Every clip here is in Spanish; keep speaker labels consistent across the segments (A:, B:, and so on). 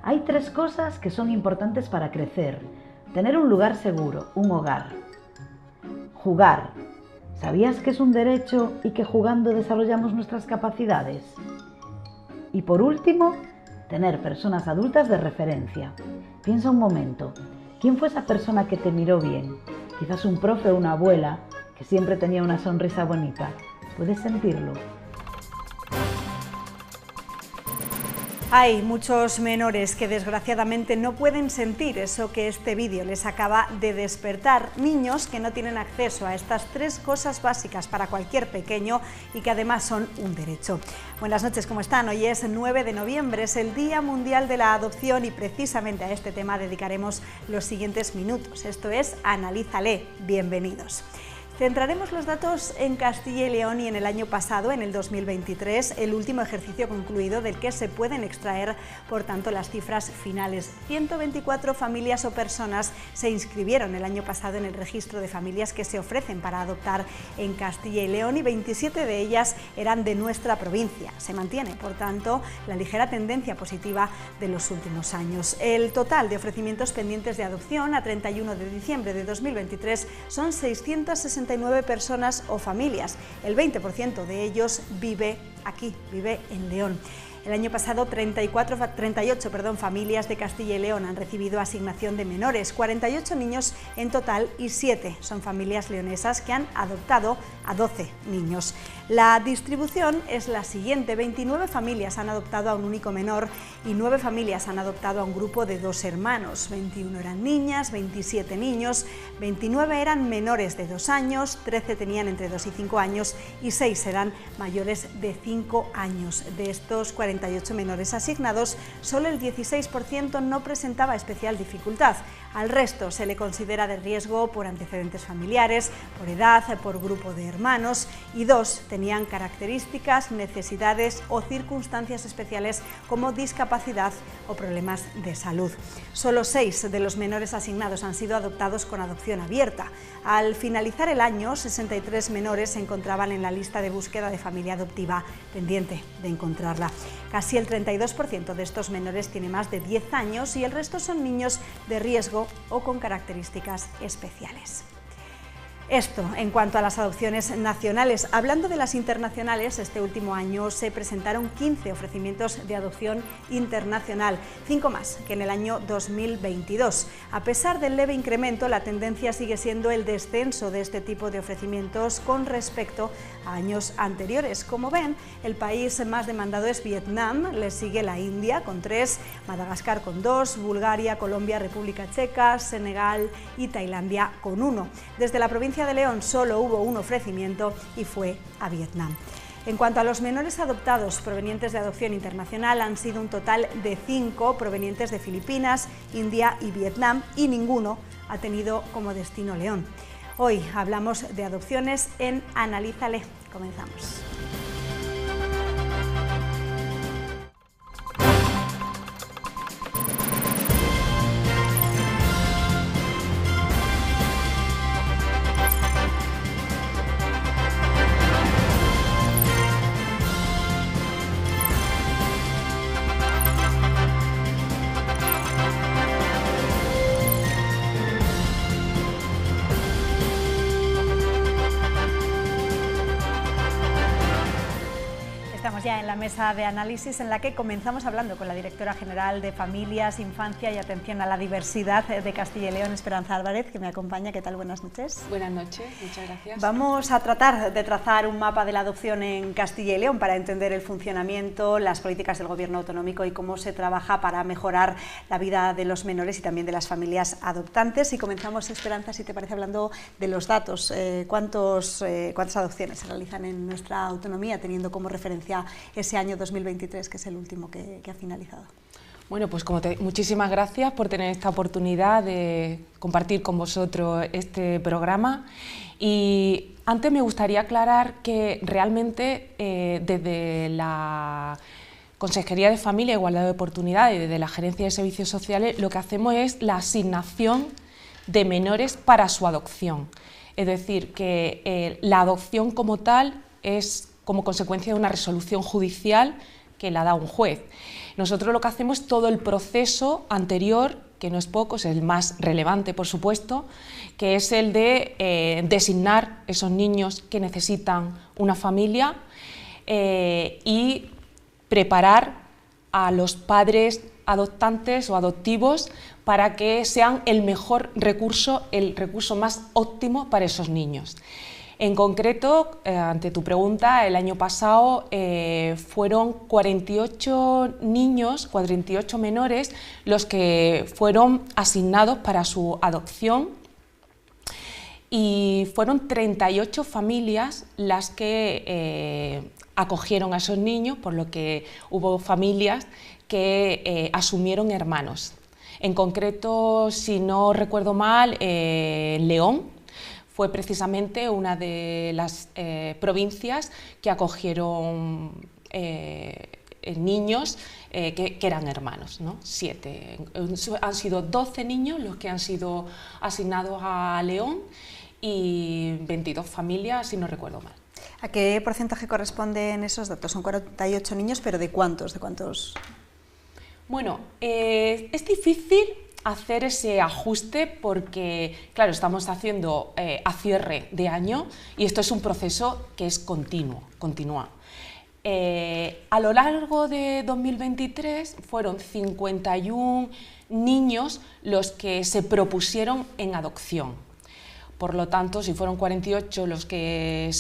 A: Hay 3 cosas que son importantes para crecer. Tener un lugar seguro, un hogar. Jugar. ¿Sabías que es un derecho y que jugando desarrollamos nuestras capacidades? Y por último, tener personas adultas de referencia. Piensa un momento, ¿quién fue esa persona que te miró bien? Quizás un profe o una abuela que siempre tenía una sonrisa bonita. ¿Puedes sentirlo?
B: Hay muchos menores que desgraciadamente no pueden sentir eso que este vídeo les acaba de despertar. Niños que no tienen acceso a estas 3 cosas básicas para cualquier pequeño y que además son un derecho. Buenas noches, ¿cómo están? Hoy es 9 de noviembre, es el Día Mundial de la Adopción y precisamente a este tema dedicaremos los siguientes minutos. Esto es Analízale. Bienvenidos. Centraremos los datos en Castilla y León y en el año pasado, en el 2023, el último ejercicio concluido del que se pueden extraer, por tanto, las cifras finales. 124 familias o personas se inscribieron el año pasado en el registro de familias que se ofrecen para adoptar en Castilla y León y 27 de ellas eran de nuestra provincia. Se mantiene, por tanto, la ligera tendencia positiva de los últimos años. El total de ofrecimientos pendientes de adopción a 31 de diciembre de 2023 son 669 personas o familias. El 20% de ellos vive aquí, vive en León. El año pasado 38 familias de Castilla y León han recibido asignación de menores, 48 niños en total y 7 son familias leonesas que han adoptado a 12 niños. La distribución es la siguiente: 29 familias han adoptado a un único menor y 9 familias han adoptado a un grupo de 2 hermanos, 21 eran niñas, 27 niños, 29 eran menores de 2 años, 13 tenían entre 2 y 5 años y 6 eran mayores de 5 años. De estos 48 menores asignados, solo el 16% no presentaba especial dificultad. Al resto se le considera de riesgo por antecedentes familiares, por edad, por grupo de hermanos, y 2 tenían características, necesidades o circunstancias especiales como discapacidad o problemas de salud. Solo 6 de los menores asignados han sido adoptados con adopción abierta. Al finalizar el año, 63 menores se encontraban en la lista de búsqueda de familia adoptiva, pendiente de encontrarla. Casi el 32% de estos menores tiene más de 10 años y el resto son niños de riesgo o con características especiales. Esto en cuanto a las adopciones nacionales. Hablando de las internacionales, este último año se presentaron 15 ofrecimientos de adopción internacional, 5 más que en el año 2022. A pesar del leve incremento, la tendencia sigue siendo el descenso de este tipo de ofrecimientos con respecto a años anteriores. Como ven, el país más demandado es Vietnam, le sigue la India con 3, Madagascar con 2, Bulgaria, Colombia, República Checa, Senegal y Tailandia con 1. Desde la provincia de León solo hubo un ofrecimiento y fue a Vietnam. En cuanto a los menores adoptados provenientes de adopción internacional, han sido un total de 5 provenientes de Filipinas, India y Vietnam, y ninguno ha tenido como destino León. Hoy hablamos de adopciones en Analízale. Comenzamos. Ya en la mesa de análisis en la que comenzamos hablando con la directora general de Familias, Infancia y Atención a la Diversidad de Castilla y León, Esperanza Álvarez, que me acompaña. ¿Qué tal? Buenas noches.
C: Buenas noches, muchas gracias.
B: Vamos a tratar de trazar un mapa de la adopción en Castilla y León para entender el funcionamiento, las políticas del gobierno autonómico y cómo se trabaja para mejorar la vida de los menores y también de las familias adoptantes. Y comenzamos, Esperanza, si te parece, hablando de los datos. ¿Cuántas adopciones se realizan en nuestra autonomía, teniendo como referencia ese año 2023, que es el último que ha finalizado?
C: Bueno, pues muchísimas gracias por tener esta oportunidad de compartir con vosotros este programa. Y antes me gustaría aclarar que realmente desde la Consejería de Familia e Igualdad de Oportunidades y desde la Gerencia de Servicios Sociales lo que hacemos es la asignación de menores para su adopción. Es decir, que la adopción como tal es como consecuencia de una resolución judicial que la da un juez. Nosotros lo que hacemos es todo el proceso anterior, que no es poco, es el más relevante, por supuesto, que es el de designar esos niños que necesitan una familia y preparar a los padres adoptantes o adoptivos para que sean el mejor recurso, el recurso más óptimo para esos niños. En concreto, ante tu pregunta, el año pasado fueron 48 niños, 48 menores, los que fueron asignados para su adopción, y fueron 38 familias las que acogieron a esos niños, por lo que hubo familias que asumieron hermanos. En concreto, si no recuerdo mal, León fue precisamente una de las provincias que acogieron niños que eran hermanos, ¿no? 7. Han sido 12 niños los que han sido asignados a León y 22 familias, si no recuerdo mal.
B: ¿A qué porcentaje corresponden esos datos? Son 48 niños, pero ¿de cuántos?
C: Bueno, es difícil hacer ese ajuste porque, claro, estamos haciendo a cierre de año y esto es un proceso que es continúa. A lo largo de 2023 fueron 51 niños los que se propusieron en adopción. Por lo tanto, si fueron 48 los que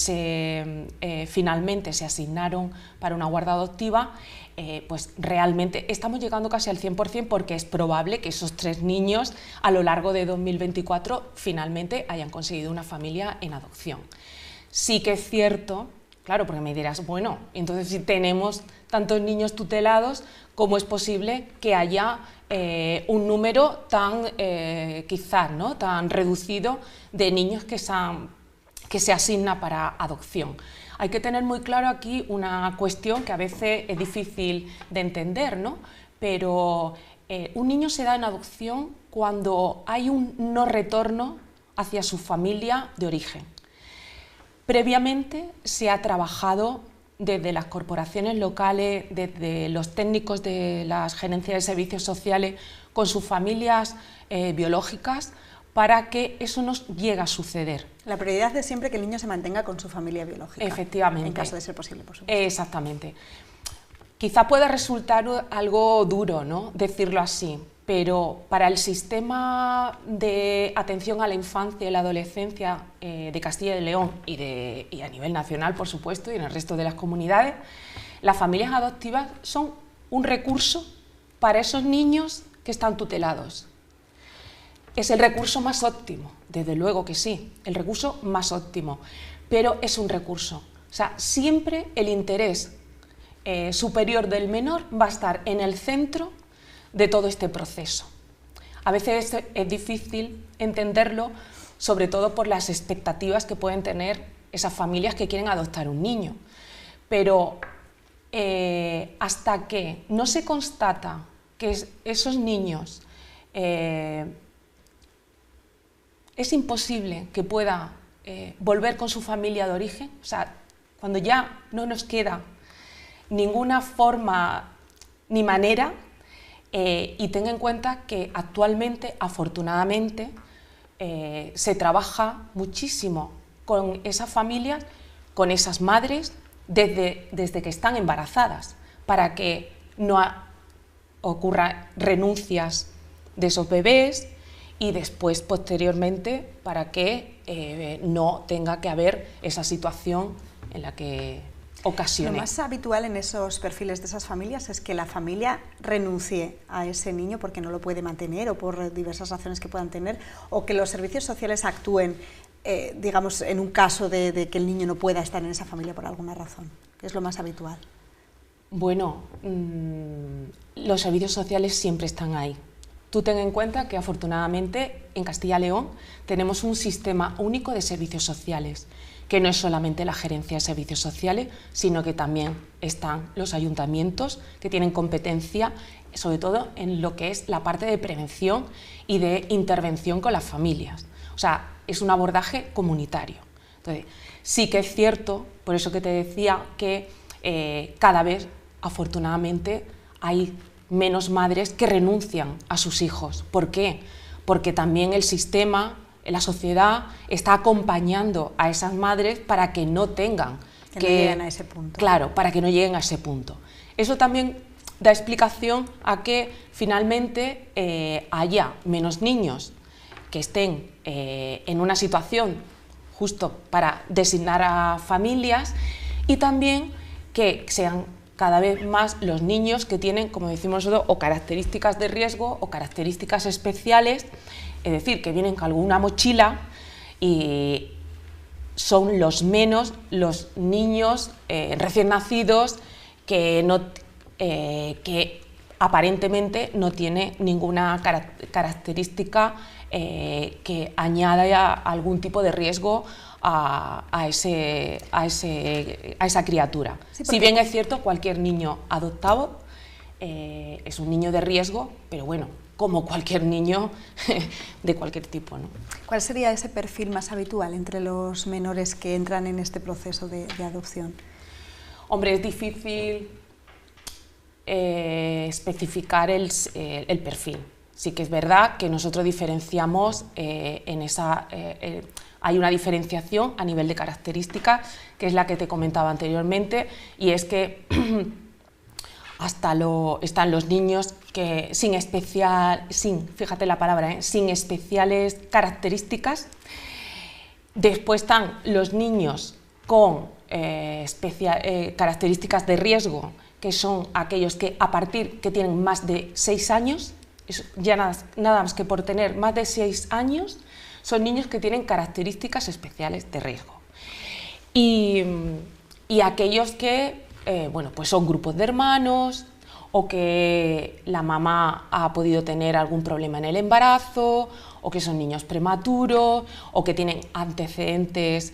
C: finalmente se asignaron para una guarda adoptiva, pues realmente estamos llegando casi al 100% porque es probable que esos 3 niños a lo largo de 2024 finalmente hayan conseguido una familia en adopción. Sí que es cierto, claro, porque me dirás, bueno, entonces si tenemos tantos niños tutelados, ¿cómo es posible que haya un número tan, quizás, ¿no?, tan reducido de niños que se asigna para adopción? Hay que tener muy claro aquí una cuestión que a veces es difícil de entender, ¿no? Pero un niño se da en adopción cuando hay un no retorno hacia su familia de origen. Previamente se ha trabajado desde las corporaciones locales, desde los técnicos de las gerencias de servicios sociales, con sus familias biológicas, para que eso no llegue a suceder.
B: La prioridad es siempre que el niño se mantenga con su familia biológica.
C: Efectivamente.
B: En caso de ser posible, por supuesto.
C: Exactamente. Quizá pueda resultar algo duro, ¿no?, decirlo así, pero para el sistema de atención a la infancia y la adolescencia de Castilla y León y a nivel nacional, por supuesto, y en el resto de las comunidades, las familias adoptivas son un recurso para esos niños que están tutelados. Es el recurso más óptimo, desde luego que sí, el recurso más óptimo, pero es un recurso. O sea, siempre el interés superior del menor va a estar en el centro de todo este proceso. A veces es difícil entenderlo, sobre todo por las expectativas que pueden tener esas familias que quieren adoptar un niño, pero hasta que no se constata que esos niños es imposible que pueda volver con su familia de origen, o sea, cuando ya no nos queda ninguna forma ni manera, y tenga en cuenta que actualmente, afortunadamente, se trabaja muchísimo con esas familias, con esas madres, desde que están embarazadas, para que no ocurran renuncias de esos bebés y después, posteriormente, para que no tenga que haber esa situación en la que ocasione.
B: Lo más habitual en esos perfiles de esas familias es que la familia renuncie a ese niño porque no lo puede mantener o por diversas razones que puedan tener, o que los servicios sociales actúen, digamos, en un caso de que el niño no pueda estar en esa familia por alguna razón. ¿Qué es lo más habitual?
C: Bueno, los servicios sociales siempre están ahí. Tú ten en cuenta que afortunadamente en Castilla y León tenemos un sistema único de servicios sociales, que no es solamente la gerencia de servicios sociales, sino que también están los ayuntamientos que tienen competencia, sobre todo en lo que es la parte de prevención y de intervención con las familias. O sea, es un abordaje comunitario. Entonces, sí que es cierto, por eso que te decía, que cada vez, afortunadamente hay menos madres que renuncian a sus hijos. ¿Por qué? Porque también el sistema, la sociedad, está acompañando a esas madres para que no tengan
B: que no lleguen a ese punto.
C: Claro, para que no lleguen a ese punto. Eso también da explicación a que finalmente haya menos niños que estén en una situación justo para designar a familias, y también que sean cada vez más los niños que tienen, como decimos nosotros, o características de riesgo o características especiales, es decir, que vienen con alguna mochila, y son los menos los niños recién nacidos que aparentemente no tiene ninguna característica que añada algún tipo de riesgo a esa criatura. Sí, si bien es cierto, cualquier niño adoptado es un niño de riesgo, pero bueno, como cualquier niño de cualquier tipo, ¿no?
B: ¿Cuál sería ese perfil más habitual entre los menores que entran en este proceso de adopción?
C: Hombre, es difícil especificar el perfil. Sí que es verdad que nosotros diferenciamos hay una diferenciación a nivel de características, que es la que te comentaba anteriormente, y es que están los niños que fíjate la palabra, sin especiales características. Después están los niños con características de riesgo, que son aquellos que a partir que tienen más de 6 años, ya nada más que por tener más de 6 años, son niños que tienen características especiales de riesgo. Y aquellos que bueno, pues son grupos de hermanos, o que la mamá ha podido tener algún problema en el embarazo, o que son niños prematuros, o que tienen antecedentes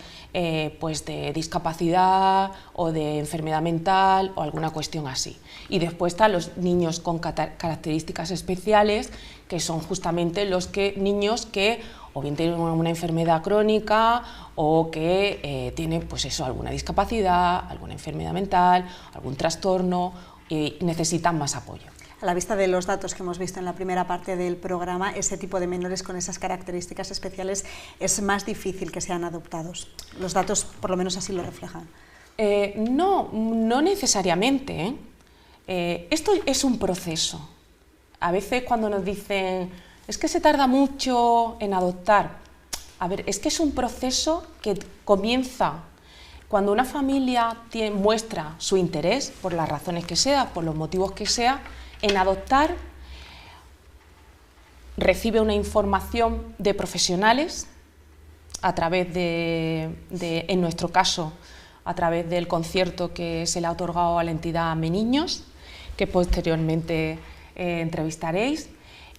C: pues de discapacidad o de enfermedad mental o alguna cuestión así. Y después están los niños con características especiales, que son justamente los niños que o bien tienen una enfermedad crónica, o que tienen pues eso, alguna discapacidad, alguna enfermedad mental, algún trastorno, y necesitan más apoyo.
B: A la vista de los datos que hemos visto en la primera parte del programa, ese tipo de menores con esas características especiales es más difícil que sean adoptados. Los datos por lo menos así lo reflejan.
C: No necesariamente. Esto es un proceso. A veces cuando nos dicen, es que se tarda mucho en adoptar. A ver, es que es un proceso que comienza cuando una familia muestra su interés, por las razones que sea, por los motivos que sea, en adoptar, recibe una información de profesionales a través en nuestro caso, a través del concierto que se le ha otorgado a la entidad MeNiños, que posteriormente entrevistaréis.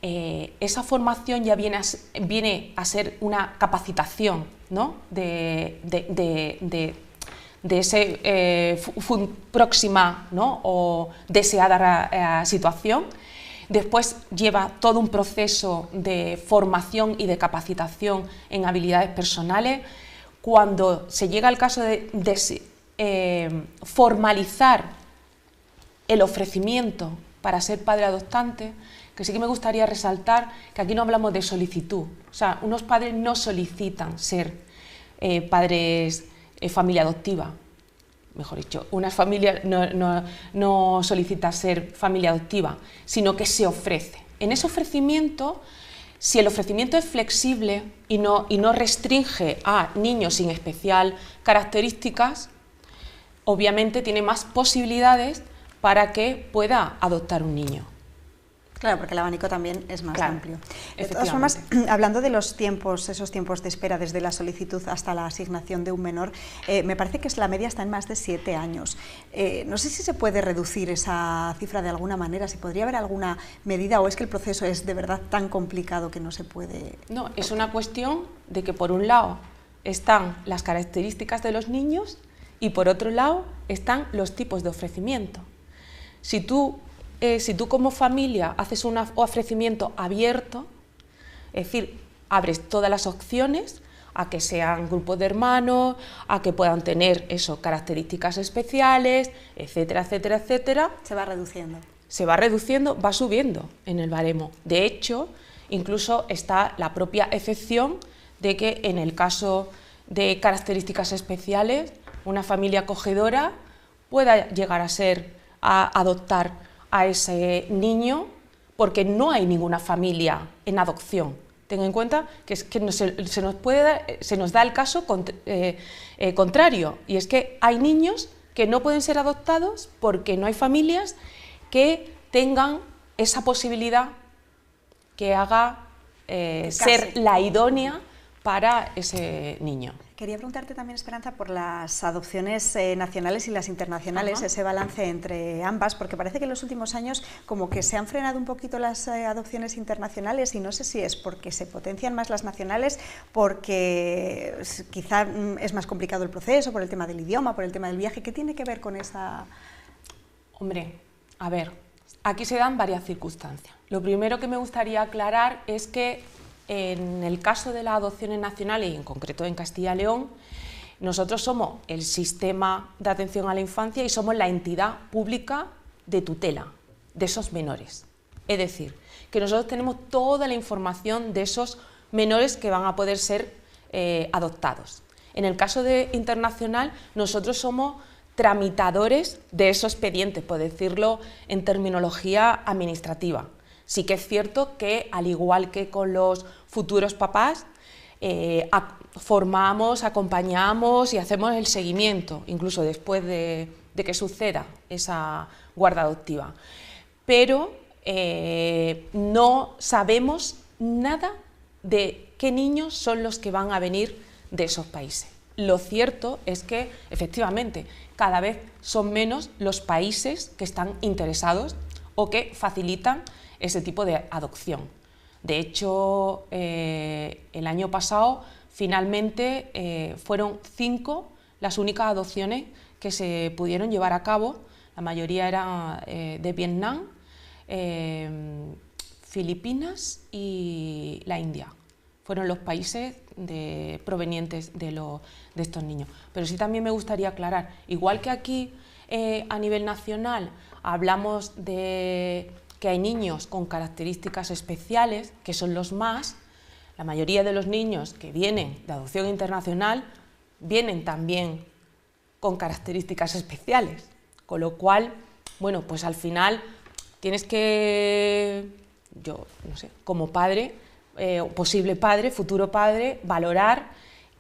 C: Esa formación ya viene a ser una capacitación, ¿no? de esa próxima, ¿no? o deseada situación. Después lleva todo un proceso de formación y de capacitación en habilidades personales. Cuando se llega al caso de formalizar el ofrecimiento para ser padre adoptante, que sí que me gustaría resaltar que aquí no hablamos de solicitud, o sea, unos padres no solicitan ser padres familia adoptiva, mejor dicho, una familia no solicita ser familia adoptiva, sino que se ofrece. En ese ofrecimiento, si el ofrecimiento es flexible y no restringe a niños sin especial características, obviamente tiene más posibilidades para que pueda adoptar un niño.
B: Claro, porque el abanico también es más amplio. De todas formas, hablando de los tiempos, esos tiempos de espera desde la solicitud hasta la asignación de un menor, me parece que la media está en más de 7 años. No sé si se puede reducir esa cifra de alguna manera, si podría haber alguna medida, o es que el proceso es de verdad tan complicado que no se puede...
C: No, es una cuestión de que por un lado están las características de los niños y por otro lado están los tipos de ofrecimiento. Si tú como familia haces un ofrecimiento abierto, es decir, abres todas las opciones, a que sean grupos de hermanos, a que puedan tener eso, características especiales, etcétera, etcétera, etcétera.
B: Se va reduciendo.
C: Se va reduciendo, va subiendo en el baremo. De hecho, incluso está la propia excepción de que en el caso de características especiales, una familia acogedora pueda llegar a adoptar a ese niño porque no hay ninguna familia en adopción. Ten en cuenta que se nos da el caso contrario, y es que hay niños que no pueden ser adoptados porque no hay familias que tengan esa posibilidad que haga ser la idónea para ese niño.
B: Quería preguntarte también, Esperanza, por las adopciones nacionales y las internacionales, ese balance entre ambas, porque parece que en los últimos años como que se han frenado un poquito las adopciones internacionales, y no sé si es porque se potencian más las nacionales, porque quizá es más complicado el proceso, por el tema del idioma, por el tema del viaje. ¿Qué tiene que ver con esa...?
C: Hombre, a ver, aquí se dan varias circunstancias. Lo primero que me gustaría aclarar es que en el caso de las adopciones nacionales, y en concreto en Castilla y León, nosotros somos el sistema de atención a la infancia y somos la entidad pública de tutela de esos menores. Es decir, que nosotros tenemos toda la información de esos menores que van a poder ser adoptados. En el caso de internacional, nosotros somos tramitadores de esos expedientes, por decirlo en terminología administrativa. Sí que es cierto que, al igual que con los futuros papás, formamos, acompañamos y hacemos el seguimiento, incluso después de que suceda esa guarda adoptiva. Pero no sabemos nada de qué niños son los que van a venir de esos países. Lo cierto es que, efectivamente, cada vez son menos los países que están interesados o que facilitan ese tipo de adopción. De hecho, el año pasado, finalmente, fueron 5 las únicas adopciones que se pudieron llevar a cabo. La mayoría eran de Vietnam, Filipinas y la India. Fueron los países provenientes de estos niños. Pero sí también me gustaría aclarar, igual que aquí a nivel nacional hablamos de que hay niños con características especiales, que son los más, la mayoría de los niños que vienen de adopción internacional vienen también con características especiales, con lo cual, bueno, pues al final tienes que, yo no sé, como padre, posible padre, futuro padre, valorar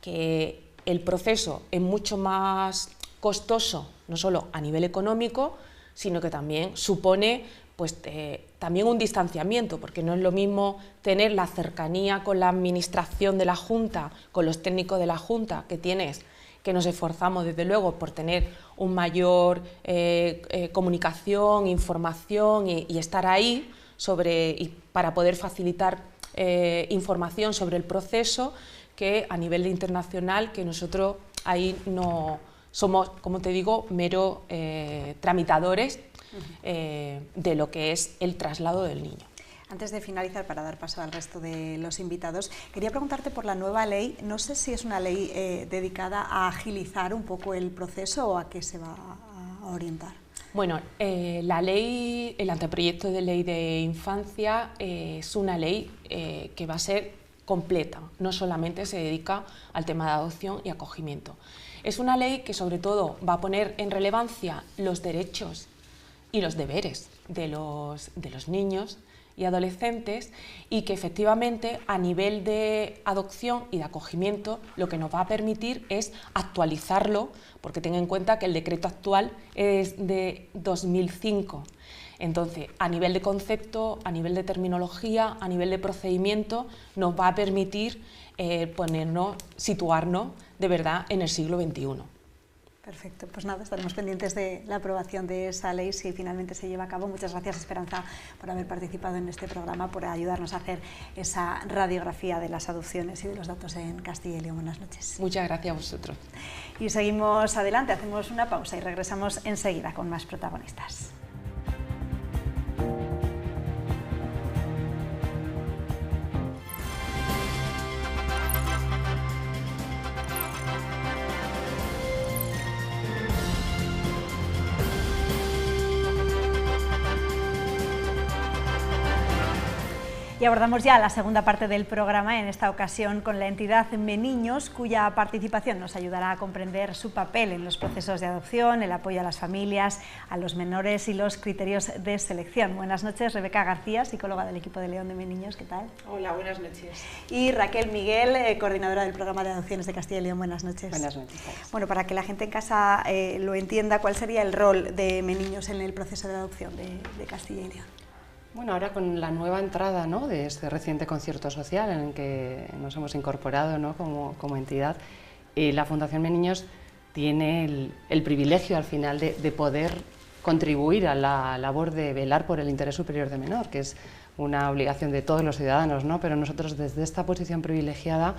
C: que el proceso es mucho más costoso, no solo a nivel económico, sino que también supone pues, también un distanciamiento, porque no es lo mismo tener la cercanía con la administración de la Junta, con los técnicos de la Junta, que nos esforzamos desde luego por tener un mayor comunicación, información y estar ahí para poder facilitar información sobre el proceso, que a nivel internacional, que nosotros ahí no somos, como te digo, meros tramitadores de lo que es el traslado del niño.
B: Antes de finalizar, para dar paso al resto de los invitados, quería preguntarte por la nueva ley. No sé si es una ley dedicada a agilizar un poco el proceso o a qué se va a orientar.
C: Bueno, la ley, el anteproyecto de ley de infancia es una ley que va a ser completa, no solamente se dedica al tema de adopción y acogimiento. Es una ley que sobre todo va a poner en relevancia los derechos y los deberes de los niños y adolescentes, y que efectivamente a nivel de adopción y de acogimiento lo que nos va a permitir es actualizarlo, porque ten en cuenta que el decreto actual es de 2005. Entonces, a nivel de concepto, a nivel de terminología, a nivel de procedimiento, nos va a permitir situarnos de verdad en el siglo XXI.
B: Perfecto, pues nada, estaremos pendientes de la aprobación de esa ley si finalmente se lleva a cabo. Muchas gracias, Esperanza, por haber participado en este programa, por ayudarnos a hacer esa radiografía de las adopciones y de los datos en Castilla y León. Buenas noches.
C: Muchas gracias a vosotros.
B: Y seguimos adelante, hacemos una pausa y regresamos enseguida con más protagonistas. Y abordamos ya la segunda parte del programa, en esta ocasión con la entidad Meniños, cuya participación nos ayudará a comprender su papel en los procesos de adopción, el apoyo a las familias, a los menores y los criterios de selección. Buenas noches, Rebeca García, psicóloga del equipo de León de Meniños, ¿qué tal?
D: Hola, buenas noches.
B: Y Raquel Miguel, coordinadora del programa de adopciones de Castilla y León, buenas noches.
D: Buenas noches.
B: Bueno, para que la gente en casa lo entienda, ¿cuál sería el rol de Meniños en el proceso de adopción de Castilla y León?
D: Bueno, ahora con la nueva entrada, ¿no?, de este reciente concierto social en el que nos hemos incorporado, ¿no?, como entidad, la Fundación Meniños tiene el privilegio al final de poder contribuir a la labor de velar por el interés superior del menor, que es una obligación de todos los ciudadanos, ¿no? Pero nosotros desde esta posición privilegiada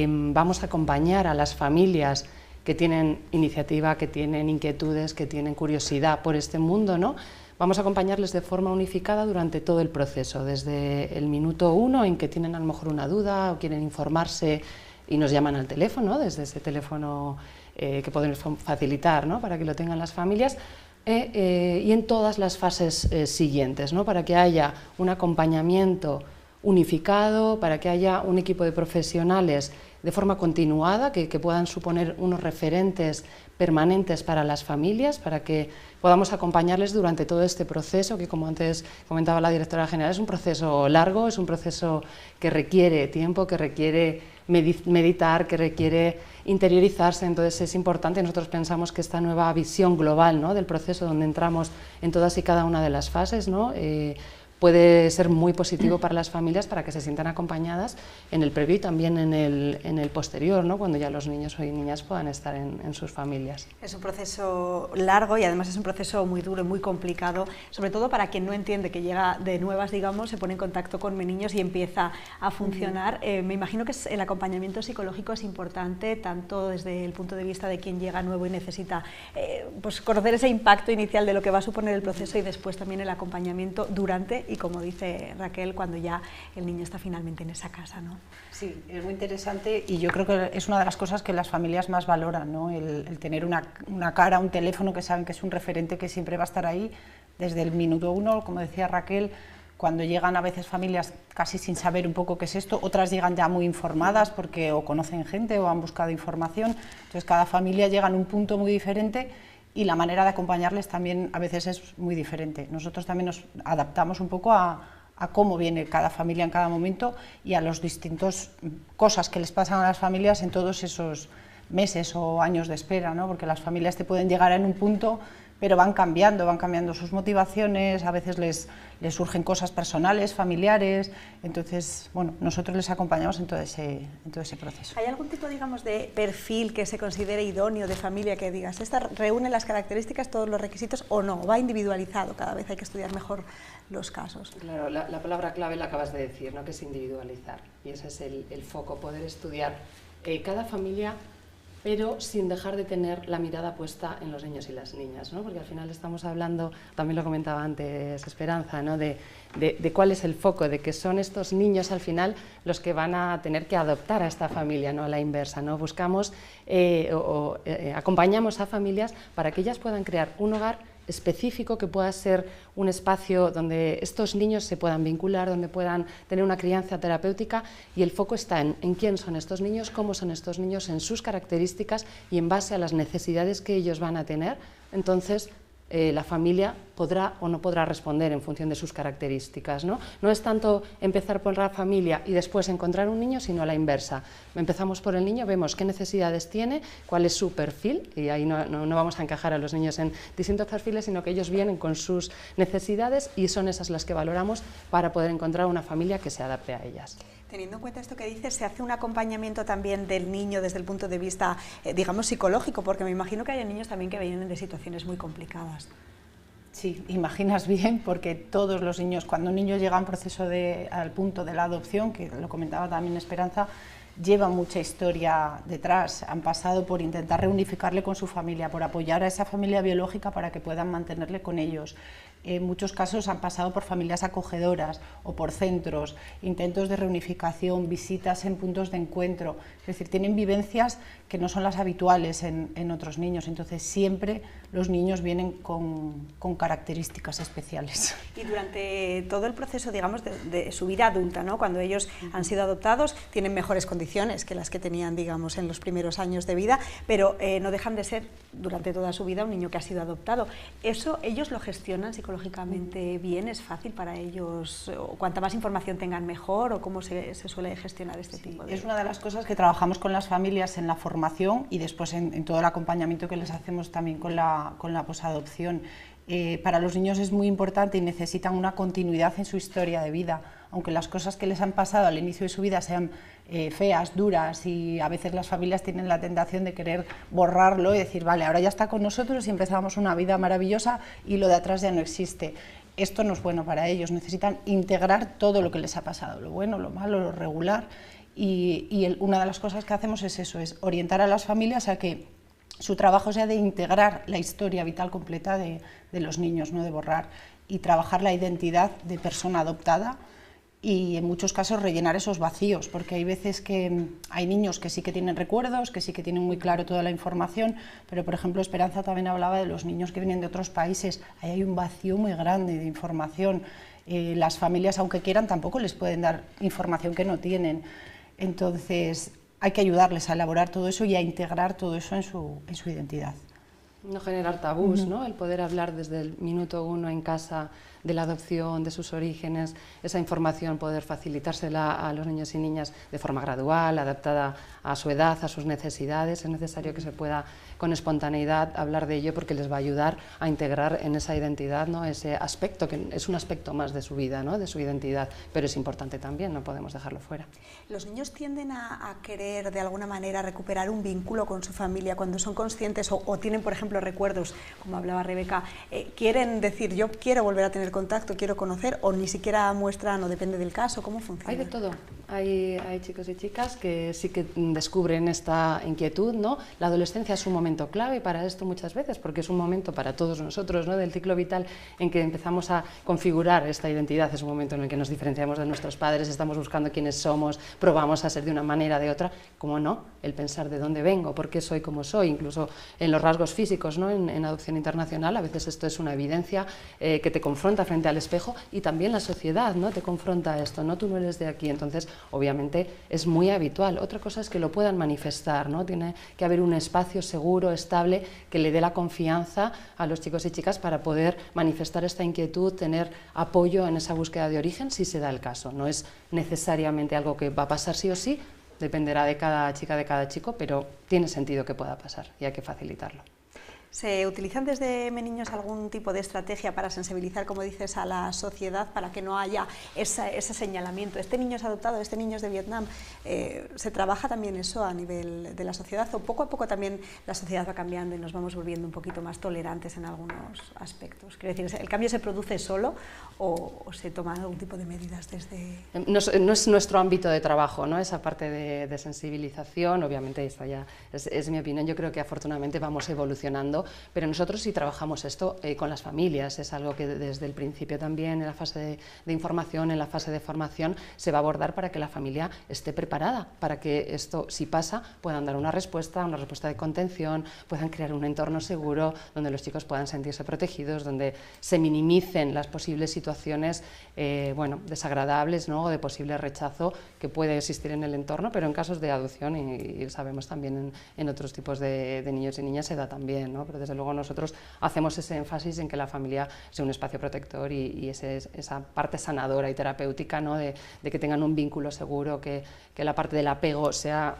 D: vamos a acompañar a las familias que tienen iniciativa, que tienen inquietudes, que tienen curiosidad por este mundo, ¿no? Vamos a acompañarles de forma unificada durante todo el proceso, desde el minuto 1 en que tienen a lo mejor una duda o quieren informarse y nos llaman al teléfono, desde ese teléfono que podemos facilitar, ¿no?, para que lo tengan las familias, y en todas las fases siguientes, ¿no?, para que haya un acompañamiento unificado, para que haya un equipo de profesionales de forma continuada, que puedan suponer unos referentes permanentes para las familias, para que podamos acompañarles durante todo este proceso, que como antes comentaba la directora general, es un proceso largo, es un proceso que requiere tiempo, que requiere meditar, que requiere interiorizarse. Entonces es importante, nosotros pensamos que esta nueva visión global, ¿no?, del proceso, donde entramos en todas y cada una de las fases, ¿no?, puede ser muy positivo para las familias, para que se sientan acompañadas en el previo y también en el posterior, ¿no?, cuando ya los niños y niñas puedan estar en sus familias.
B: Es un proceso largo y además es un proceso muy duro y muy complicado, sobre todo para quien no entiende, que llega de nuevas, digamos, se pone en contacto con Meniños y empieza a funcionar. Me imagino que el acompañamiento psicológico es importante, tanto desde el punto de vista de quien llega nuevo y necesita pues conocer ese impacto inicial de lo que va a suponer el proceso, y después también el acompañamiento durante y, como dice Raquel, cuando ya el niño está finalmente en esa casa, ¿no?
E: Sí, es muy interesante y yo creo que es una de las cosas que las familias más valoran, ¿no?, el tener una cara, un teléfono que saben que es un referente que siempre va a estar ahí desde el minuto 1, como decía Raquel. Cuando llegan a veces familias casi sin saber un poco qué es esto, otras llegan ya muy informadas porque o conocen gente o han buscado información, entonces cada familia llega en un punto muy diferente y la manera de acompañarles también a veces es muy diferente. Nosotros también nos adaptamos un poco a cómo viene cada familia en cada momento y a las distintas cosas que les pasan a las familias en todos esos meses o años de espera, ¿no?, porque las familias te pueden llegar en un punto, pero van cambiando sus motivaciones, a veces les surgen cosas personales, familiares, entonces, bueno, nosotros les acompañamos en todo ese proceso.
B: ¿Hay algún tipo, digamos, de perfil que se considere idóneo de familia, que digas, esta reúne las características, todos los requisitos, o no? ¿Va individualizado? Cada vez hay que estudiar mejor los casos.
D: Claro, la palabra clave la acabas de decir, ¿no?, que es individualizar, y ese es el foco, poder estudiar cada familia, pero sin dejar de tener la mirada puesta en los niños y las niñas, ¿no?, porque al final estamos hablando, también lo comentaba antes Esperanza, ¿no?, de cuál es el foco, de que son estos niños al final los que van a tener que adoptar a esta familia, no a la inversa, ¿no? Buscamos acompañamos a familias para que ellas puedan crear un hogar específico, que pueda ser un espacio donde estos niños se puedan vincular, donde puedan tener una crianza terapéutica, y el foco está en quién son estos niños, cómo son estos niños, en sus características y en base a las necesidades que ellos van a tener. Entonces la familia podrá o no podrá responder en función de sus características, ¿no? No es tanto empezar por la familia y después encontrar un niño, sino a la inversa. Empezamos por el niño, vemos qué necesidades tiene, cuál es su perfil, y ahí no vamos a encajar a los niños en distintos perfiles, sino que ellos vienen con sus necesidades y son esas las que valoramos para poder encontrar una familia que se adapte a ellas.
B: Teniendo en cuenta esto que dices, ¿se hace un acompañamiento también del niño desde el punto de vista, digamos, psicológico? Porque me imagino que hay niños también que vienen de situaciones muy complicadas.
E: Sí, imaginas bien, porque todos los niños, cuando un niño llega a un proceso al punto de la adopción, que lo comentaba también Esperanza, lleva mucha historia detrás. Han pasado por intentar reunificarle con su familia, por apoyar a esa familia biológica para que puedan mantenerle con ellos. en muchos casos han pasado por familias acogedoras o por centros, intentos de reunificación, visitas en puntos de encuentro, es decir, tienen vivencias que no son las habituales en otros niños, entonces siempre los niños vienen con características especiales.
B: Y durante todo el proceso, digamos, de su vida adulta, ¿no? Cuando ellos han sido adoptados, tienen mejores condiciones que las que tenían, digamos, en los primeros años de vida, pero no dejan de ser durante toda su vida un niño que ha sido adoptado. ¿Eso ellos lo gestionan psicológicamente bien? ¿Es fácil para ellos? ¿O cuanta más información tengan mejor? ¿O cómo se suele gestionar este tipo de...?
E: Es una de las cosas que trabajamos con las familias en la formación y después en todo el acompañamiento que les hacemos también con la posadopción. Para los niños es muy importante y necesitan una continuidad en su historia de vida, aunque las cosas que les han pasado al inicio de su vida sean feas, duras, y a veces las familias tienen la tentación de querer borrarlo y decir, vale, ahora ya está con nosotros y empezamos una vida maravillosa y lo de atrás ya no existe. Esto no es bueno para ellos, necesitan integrar todo lo que les ha pasado, lo bueno, lo malo, lo regular, y una de las cosas que hacemos es eso, es orientar a las familias a que su trabajo sea de integrar la historia vital completa de los niños, no de borrar, y trabajar la identidad de persona adoptada y en muchos casos rellenar esos vacíos, porque hay veces que hay niños que sí que tienen recuerdos, que sí que tienen muy claro toda la información, pero por ejemplo Esperanza también hablaba de los niños que vienen de otros países, ahí hay un vacío muy grande de información, las familias aunque quieran tampoco les pueden dar información que no tienen, entonces hay que ayudarles a elaborar todo eso y a integrar todo eso en su identidad.
D: No generar tabús, ¿no? El poder hablar desde el minuto 1 en casa de la adopción, de sus orígenes, esa información poder facilitársela a los niños y niñas de forma gradual, adaptada a su edad, a sus necesidades. Es necesario que se pueda con espontaneidad hablar de ello porque les va a ayudar a integrar en esa identidad, ¿no? Ese aspecto que es un aspecto más de su vida, ¿no? De su identidad, pero es importante también, no podemos dejarlo fuera.
B: ¿Los niños tienden a querer de alguna manera recuperar un vínculo con su familia cuando son conscientes o tienen, por ejemplo, recuerdos, como hablaba Rebeca, quieren decir yo quiero volver a tener contacto, quiero conocer, o ni siquiera muestran, o depende del caso? ¿Cómo funciona?
D: Hay de todo. Hay chicos y chicas que sí que descubren esta inquietud, ¿no? La adolescencia es un momento clave para esto muchas veces, porque es un momento para todos nosotros, ¿no? Del ciclo vital en que empezamos a configurar esta identidad, es un momento en el que nos diferenciamos de nuestros padres, estamos buscando quiénes somos, probamos a ser de una manera o de otra, ¿cómo no? El pensar de dónde vengo, por qué soy como soy, incluso en los rasgos físicos, ¿no? En adopción internacional a veces esto es una evidencia que te confronta frente al espejo, y también la sociedad, ¿no? Te confronta a esto, ¿no? Tú no eres de aquí, entonces obviamente es muy habitual. Otra cosa es que lo puedan manifestar, ¿no? Tiene que haber un espacio seguro, estable, que le dé la confianza a los chicos y chicas para poder manifestar esta inquietud, tener apoyo en esa búsqueda de origen si se da el caso. No es necesariamente algo que va a pasar sí o sí, dependerá de cada chica, de cada chico, pero tiene sentido que pueda pasar y hay que facilitarlo.
B: ¿Se utilizan desde Meniños algún tipo de estrategia para sensibilizar, como dices, a la sociedad para que no haya ese señalamiento? Este niño es adoptado, este niño es de Vietnam. ¿Se trabaja también eso a nivel de la sociedad o poco a poco también la sociedad va cambiando y nos vamos volviendo un poquito más tolerantes en algunos aspectos? Quiero decir, ¿el cambio se produce solo o se toman algún tipo de medidas desde...?
D: No es nuestro ámbito de trabajo, ¿no? Esa parte de sensibilización, obviamente esta ya es mi opinión. Yo creo que afortunadamente vamos evolucionando, pero nosotros sí trabajamos esto con las familias, es algo que desde el principio también en la fase de información, en la fase de formación, se va a abordar para que la familia esté preparada, para que esto, si pasa, puedan dar una respuesta de contención, puedan crear un entorno seguro donde los chicos puedan sentirse protegidos, donde se minimicen las posibles situaciones desagradables, ¿no? O de posible rechazo que puede existir en el entorno, pero en casos de adopción, y sabemos también en otros tipos de niños y niñas se da también, ¿no? Pero desde luego nosotros hacemos ese énfasis en que la familia sea un espacio protector y esa parte sanadora y terapéutica, ¿no? de que tengan un vínculo seguro, que la parte del apego sea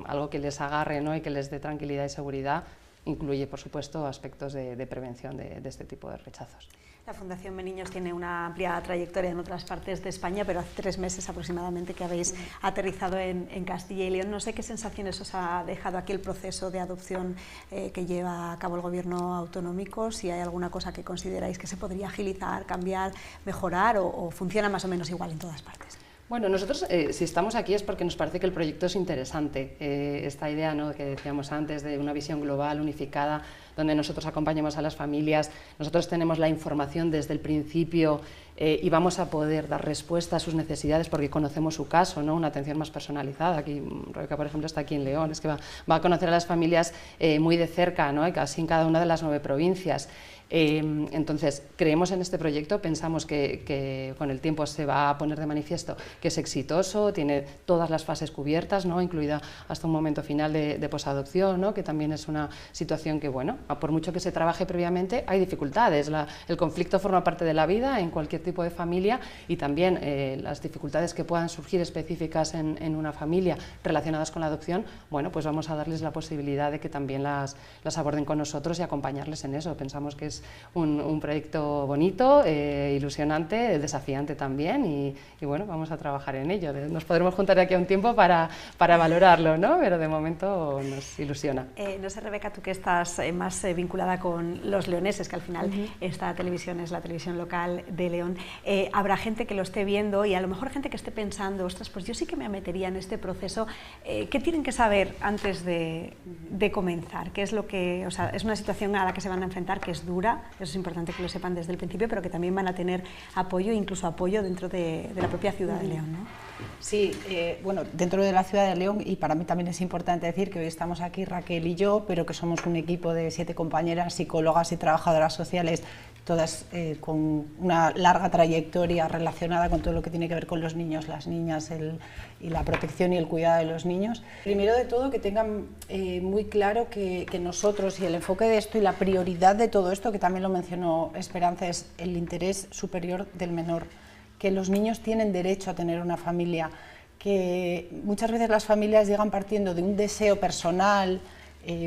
D: algo que les agarre, ¿no? Y que les dé tranquilidad y seguridad. Incluye, por supuesto, aspectos de prevención de este tipo de rechazos.
B: La Fundación Meniños tiene una amplia trayectoria en otras partes de España, pero hace 3 meses aproximadamente que habéis aterrizado en Castilla y León. No sé qué sensaciones os ha dejado aquí el proceso de adopción que lleva a cabo el Gobierno autonómico, si hay alguna cosa que consideráis que se podría agilizar, cambiar, mejorar o funciona más o menos igual en todas partes.
D: Bueno, nosotros si estamos aquí es porque nos parece que el proyecto es interesante. Esta idea, ¿no?, que decíamos antes, de una visión global, unificada, donde nosotros acompañamos a las familias, nosotros tenemos la información desde el principio y vamos a poder dar respuesta a sus necesidades porque conocemos su caso, ¿no?, una atención más personalizada. Aquí, Rebeca, por ejemplo, está aquí en León, es que va a conocer a las familias muy de cerca, ¿no?, y casi en cada una de las 9 provincias. Entonces, creemos en este proyecto, pensamos que con el tiempo se va a poner de manifiesto que es exitoso, tiene todas las fases cubiertas, ¿no?, incluida hasta un momento final de posadopción, ¿no?, que también es una situación que, bueno, por mucho que se trabaje previamente, hay dificultades. El conflicto forma parte de la vida en cualquier tipo de familia y también las dificultades que puedan surgir específicas en una familia relacionadas con la adopción, bueno, pues vamos a darles la posibilidad de que también las aborden con nosotros y acompañarles en eso. Pensamos que es un proyecto bonito, ilusionante, desafiante también y bueno, vamos a trabajar en ello. Nos podremos juntar de aquí a un tiempo para valorarlo, ¿no?, pero de momento nos ilusiona.
B: No sé, Rebeca, tú que estás más vinculada con los leoneses, que al final esta televisión es la televisión local de León, habrá gente que lo esté viendo y a lo mejor gente que esté pensando, ostras, pues yo sí que me metería en este proceso. ¿Qué tienen que saber antes de comenzar? ¿Qué es lo que, o sea, es una situación a la que se van a enfrentar que es dura? Eso es importante que lo sepan desde el principio, pero que también van a tener apoyo, incluso apoyo dentro de la propia ciudad de León, ¿no?
E: Sí, bueno, dentro de la ciudad de León, y para mí también es importante decir que hoy estamos aquí Raquel y yo, pero que somos un equipo de 7 compañeras, psicólogas y trabajadoras sociales, todas con una larga trayectoria relacionada con todo lo que tiene que ver con los niños, las niñas y la protección y el cuidado de los niños. Primero de todo, que tengan muy claro que nosotros y el enfoque de esto y la prioridad de todo esto, que también lo mencionó Esperanza, es el interés superior del menor, que los niños tienen derecho a tener una familia, que muchas veces las familias llegan partiendo de un deseo personal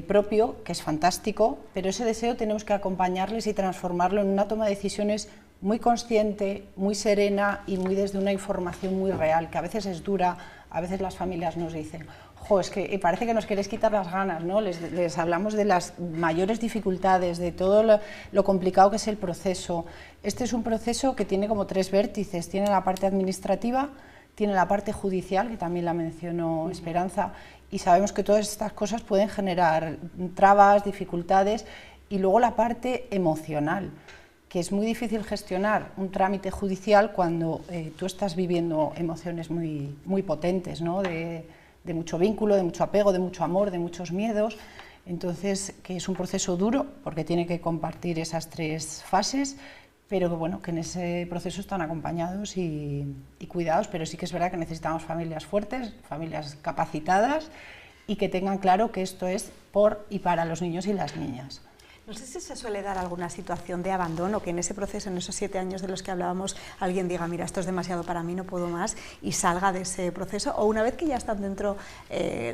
E: propio, que es fantástico, pero ese deseo tenemos que acompañarles y transformarlo en una toma de decisiones muy consciente, muy serena y muy desde una información muy real, que a veces es dura. A veces las familias nos dicen, jo, es que parece que nos queréis quitar las ganas, ¿no? Les hablamos de las mayores dificultades, de todo lo complicado que es el proceso. Este es un proceso que tiene como 3 vértices, tiene la parte administrativa, tiene la parte judicial, que también la mencionó Esperanza, y sabemos que todas estas cosas pueden generar trabas, dificultades, y luego la parte emocional, que es muy difícil gestionar un trámite judicial cuando tú estás viviendo emociones muy potentes, ¿no?, de mucho vínculo, de mucho apego, de mucho amor, de muchos miedos. Entonces, que es un proceso duro porque tiene que compartir esas 3 fases, pero que, bueno, que en ese proceso están acompañados y cuidados, pero sí que es verdad que necesitamos familias fuertes, familias capacitadas y que tengan claro que esto es por y para los niños y las niñas.
B: No sé si se suele dar alguna situación de abandono, que en ese proceso, en esos 7 años de los que hablábamos, alguien diga, mira, esto es demasiado para mí, no puedo más, y salga de ese proceso, o una vez que ya están dentro,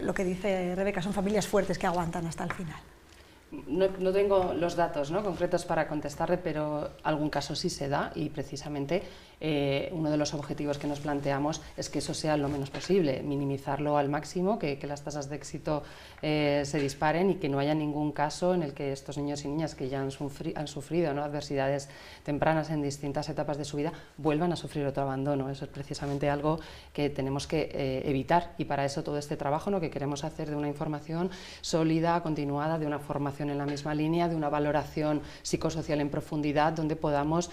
B: lo que dice Rebeca, son familias fuertes que aguantan hasta el final.
D: No tengo los datos, ¿no?, concretos para contestarle, pero algún caso sí se da y precisamente uno de los objetivos que nos planteamos es que eso sea lo menos posible, minimizarlo al máximo, que las tasas de éxito se disparen y que no haya ningún caso en el que estos niños y niñas que ya han sufrido, ¿no?, adversidades tempranas en distintas etapas de su vida vuelvan a sufrir otro abandono. Eso es precisamente algo que tenemos que evitar y para eso todo este trabajo, ¿no?, que queremos hacer de una información sólida, continuada, de una formación en la misma línea, de una valoración psicosocial en profundidad donde podamos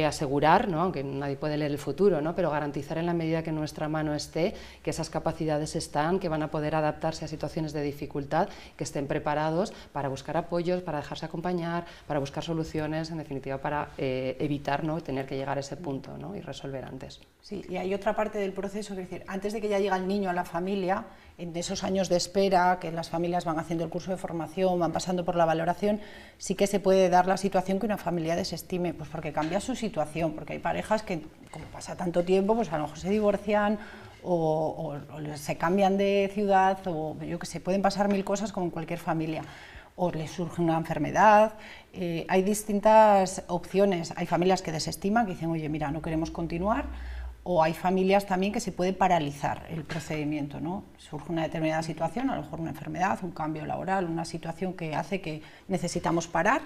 D: asegurar, ¿no?, aunque nadie puede leer el futuro, ¿no?, pero garantizar en la medida que en nuestra mano esté que esas capacidades están, que van a poder adaptarse a situaciones de dificultad, que estén preparados para buscar apoyos, para dejarse acompañar, para buscar soluciones, en definitiva para evitar, ¿no?, tener que llegar a ese punto, ¿no?, y resolver antes.
E: Sí, y hay otra parte del proceso, es decir, antes de que ya llegue el niño a la familia, en esos años de espera, que las familias van haciendo el curso de formación, van pasando por la valoración, sí que se puede dar la situación que una familia desestime, pues porque cambia su situación, porque hay parejas que, como pasa tanto tiempo, pues a lo mejor se divorcian o se cambian de ciudad, o yo que sé, pueden pasar 1000 cosas como en cualquier familia, o les surge una enfermedad, hay distintas opciones, hay familias que desestiman, que dicen, oye, mira, no queremos continuar, o hay familias también que se puede paralizar el procedimiento, ¿no? Surge una determinada situación, a lo mejor una enfermedad, un cambio laboral, una situación que hace que necesitamos parar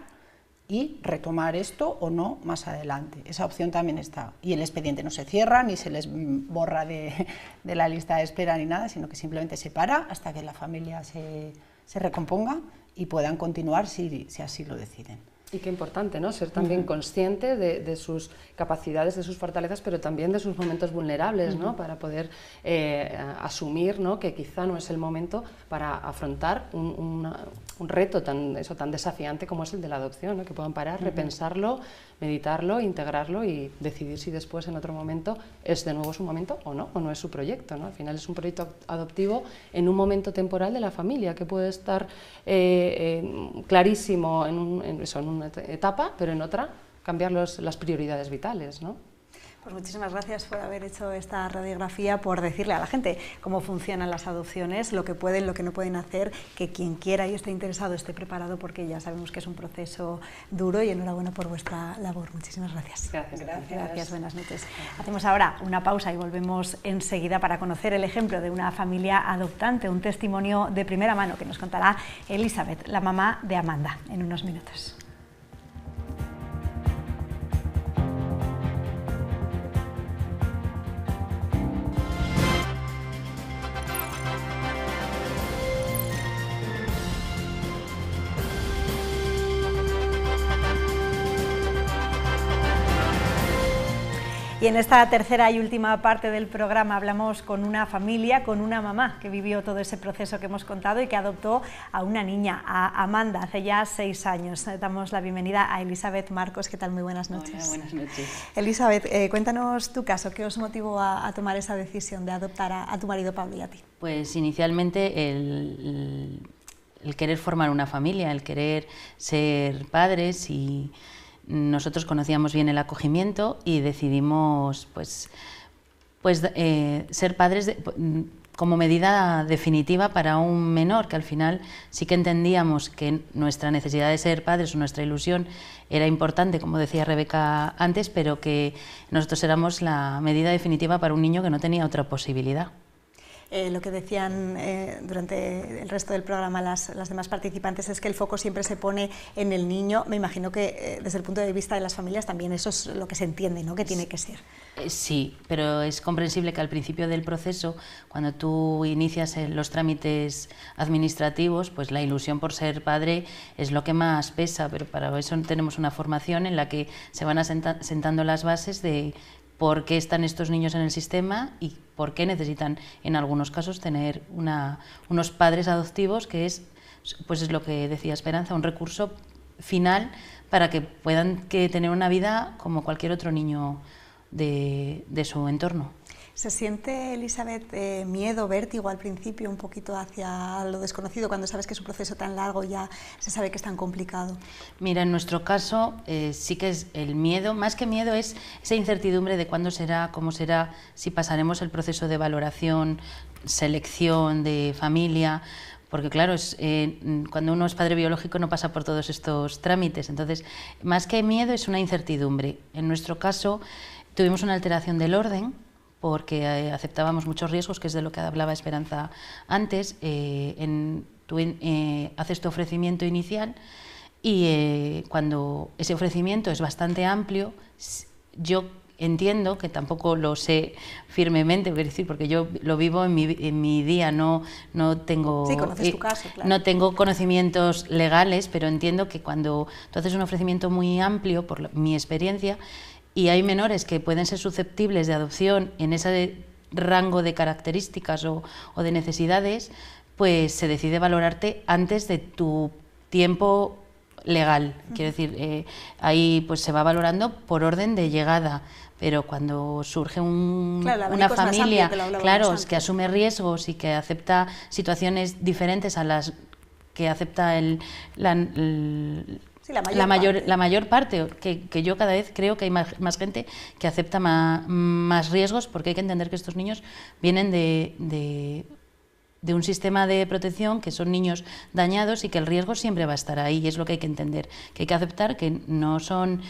E: y retomar esto o no más adelante. Esa opción también está. Y el expediente no se cierra ni se les borra de la lista de espera ni nada, sino que simplemente se para hasta que la familia se recomponga y puedan continuar si así lo deciden.
D: Y qué importante, ¿no? Ser también consciente de sus capacidades, de sus fortalezas, pero también de sus momentos vulnerables, ¿no? Para poder asumir, ¿no? Que quizá no es el momento para afrontar un reto tan desafiante como es el de la adopción, ¿no? Que puedan parar, repensarlo, meditarlo, integrarlo y decidir si después en otro momento es de nuevo su momento o no es su proyecto, ¿no? Al final es un proyecto adoptivo en un momento temporal de la familia que puede estar clarísimo en una etapa, pero en otra cambiar las prioridades vitales, ¿no?
B: Pues muchísimas gracias por haber hecho esta radiografía, por decirle a la gente cómo funcionan las adopciones, lo que pueden, lo que no pueden hacer, que quien quiera y esté interesado esté preparado, porque ya sabemos que es un proceso duro, y enhorabuena por vuestra labor. Muchísimas gracias. Gracias, buenas noches. Hacemos ahora una pausa y volvemos enseguida para conocer el ejemplo de una familia adoptante, un testimonio de primera mano que nos contará Elizabeth, la mamá de Amanda, en unos minutos. Y en esta tercera y última parte del programa hablamos con una familia, con una mamá que vivió todo ese proceso que hemos contado y que adoptó a una niña, a Amanda, hace ya 6 años. Damos la bienvenida a Elizabeth Marcos. ¿Qué tal? Muy buenas noches.
F: Hola, buenas noches.
B: Elizabeth, cuéntanos tu caso. ¿Qué os motivó a tomar esa decisión de adoptar a tu marido Pablo y a ti?
F: Pues inicialmente el querer formar una familia, el querer ser padres, y nosotros conocíamos bien el acogimiento y decidimos ser padres como medida definitiva para un menor, que al final sí que entendíamos que nuestra necesidad de ser padres o nuestra ilusión era importante, como decía Rebeca antes, pero que nosotros éramos la medida definitiva para un niño que no tenía otra posibilidad.
B: Lo que decían durante el resto del programa las demás participantes es que el foco siempre se pone en el niño. Me imagino que desde el punto de vista de las familias también eso es lo que se entiende, ¿no? Que tiene que ser.
F: Sí, pero es comprensible que al principio del proceso, cuando tú inicias los trámites administrativos, pues la ilusión por ser padre es lo que más pesa, pero para eso tenemos una formación en la que se van sentando las bases de por qué están estos niños en el sistema y por qué necesitan, en algunos casos, tener unos padres adoptivos, que es lo que decía Esperanza, un recurso final para que puedan tener una vida como cualquier otro niño de su entorno.
B: ¿Se siente, Elizabeth, miedo, vértigo al principio, un poquito hacia lo desconocido, cuando sabes que es un proceso tan largo, ya se sabe que es tan complicado?
F: Mira, en nuestro caso sí que es el miedo, más que miedo es esa incertidumbre de cuándo será, cómo será, si pasaremos el proceso de valoración, selección de familia, porque claro, cuando uno es padre biológico no pasa por todos estos trámites, entonces más que miedo es una incertidumbre. En nuestro caso tuvimos una alteración del orden, porque aceptábamos muchos riesgos, que es de lo que hablaba Esperanza antes. Tú haces tu ofrecimiento inicial y cuando ese ofrecimiento es bastante amplio, yo entiendo, que tampoco lo sé firmemente, decir, porque yo lo vivo en mi día, no tengo,
B: sí, conoces tu caso, claro.
F: No tengo conocimientos legales, pero entiendo que cuando tú haces un ofrecimiento muy amplio, por mi experiencia, y hay menores que pueden ser susceptibles de adopción en ese rango de características o de necesidades, pues se decide valorarte antes de tu tiempo legal. Quiero decir, ahí pues se va valorando por orden de llegada, pero cuando surge una familia, claro, es que asume riesgos y que acepta situaciones diferentes a las que acepta la mayor parte, que yo cada vez creo que hay más gente que acepta más riesgos, porque hay que entender que estos niños vienen de un sistema de protección, que son niños dañados y que el riesgo siempre va a estar ahí, y es lo que hay que entender, que hay que aceptar que no son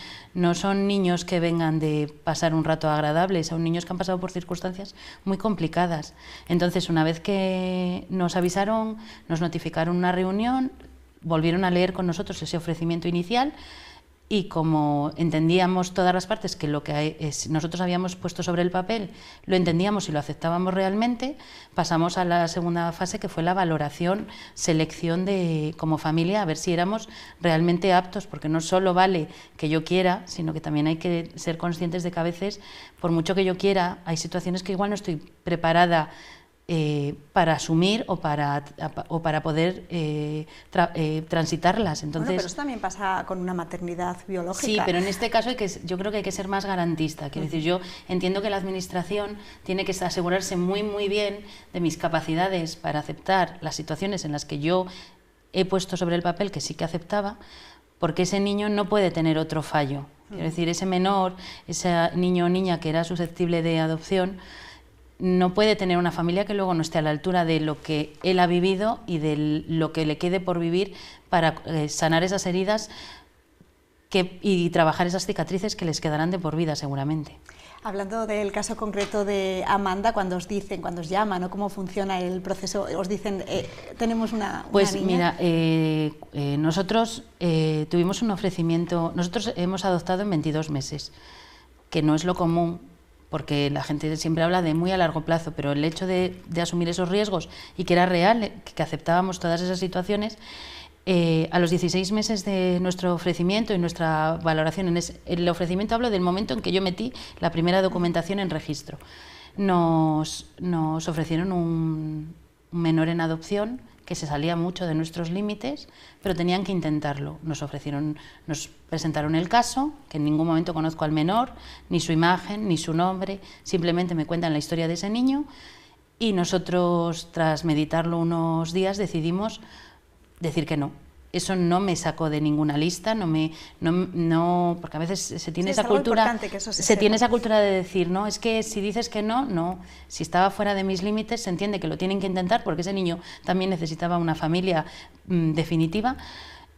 F: niños que vengan de pasar un rato agradable, son niños que han pasado por circunstancias muy complicadas. Entonces, una vez que nos avisaron, nos notificaron una reunión, volvieron a leer con nosotros ese ofrecimiento inicial y como entendíamos todas las partes que lo que nosotros habíamos puesto sobre el papel lo entendíamos y lo aceptábamos realmente, pasamos a la segunda fase, que fue la valoración, selección como familia, a ver si éramos realmente aptos, porque no solo vale que yo quiera, sino que también hay que ser conscientes de que a veces, por mucho que yo quiera, hay situaciones que igual no estoy preparada para asumir o para poder transitarlas. Entonces,
B: bueno, pero eso también pasa con una maternidad biológica.
F: Sí, pero en este caso yo creo que hay que ser más garantista. Quiero decir, yo entiendo que la Administración tiene que asegurarse muy bien de mis capacidades para aceptar las situaciones en las que yo he puesto sobre el papel que sí que aceptaba, porque ese niño no puede tener otro fallo. Quiero decir, ese menor, ese niño o niña que era susceptible de adopción, no puede tener una familia que luego no esté a la altura de lo que él ha vivido y de lo que le quede por vivir para sanar esas heridas y trabajar esas cicatrices que les quedarán de por vida seguramente.
B: Hablando del caso concreto de Amanda, cuando os llaman, ¿no? ¿Cómo funciona el proceso? Os dicen, tenemos una
F: Pues
B: niña.
F: Mira, nosotros tuvimos un ofrecimiento, nosotros hemos adoptado en 22 meses, que no es lo común, porque la gente siempre habla de muy a largo plazo, pero el hecho de asumir esos riesgos y que era real, que aceptábamos todas esas situaciones, a los 16 meses de nuestro ofrecimiento y nuestra valoración, el ofrecimiento hablo del momento en que yo metí la primera documentación en registro, nos ofrecieron un menor en adopción que se salía mucho de nuestros límites, pero tenían que intentarlo. Nos presentaron el caso, que en ningún momento conozco al menor, ni su imagen, ni su nombre, simplemente me cuentan la historia de ese niño, y nosotros, tras meditarlo unos días, decidimos decir que no. Eso no me sacó de ninguna lista, porque a veces se tiene esa cultura, esa cultura de decir, no, es que si dices que no, si estaba fuera de mis límites se entiende que lo tienen que intentar porque ese niño también necesitaba una familia definitiva,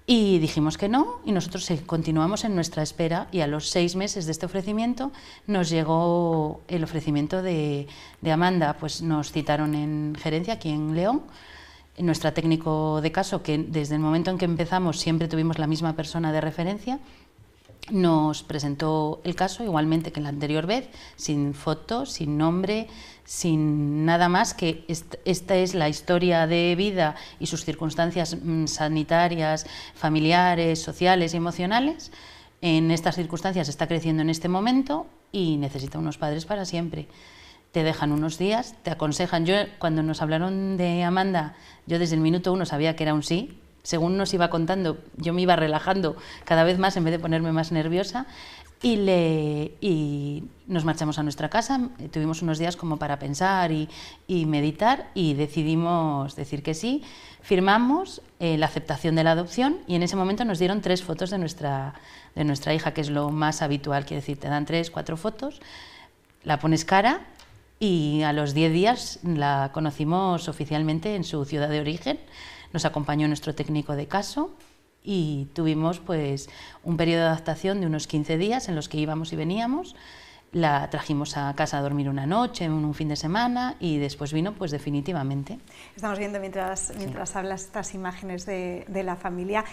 F: y dijimos que no, y nosotros continuamos en nuestra espera, y a los 6 meses de este ofrecimiento nos llegó el ofrecimiento de Amanda. Pues nos citaron en gerencia aquí en León. Nuestra técnico de caso, que desde el momento en que empezamos siempre tuvimos la misma persona de referencia, nos presentó el caso igualmente que la anterior vez, sin foto, sin nombre, sin nada más, que esta es la historia de vida y sus circunstancias sanitarias, familiares, sociales y emocionales. En estas circunstancias está creciendo en este momento y necesita unos padres para siempre. Te dejan unos días, te aconsejan. Yo, cuando nos hablaron de Amanda, yo desde el minuto 1 sabía que era un sí. Según nos iba contando, yo me iba relajando cada vez más en vez de ponerme más nerviosa, y nos marchamos a nuestra casa. Tuvimos unos días como para pensar y meditar, y decidimos decir que sí. Firmamos la aceptación de la adopción, y en ese momento nos dieron 3 fotos de nuestra hija, que es lo más habitual. Quiere decir, te dan 3, 4 fotos, la pones cara, y a los 10 días la conocimos oficialmente en su ciudad de origen. Nos acompañó nuestro técnico de caso y tuvimos pues un periodo de adaptación de unos 15 días en los que íbamos y veníamos. La trajimos a casa a dormir una noche, un fin de semana, y después vino pues definitivamente.
B: Estamos viendo mientras hablas estas imágenes de la familia.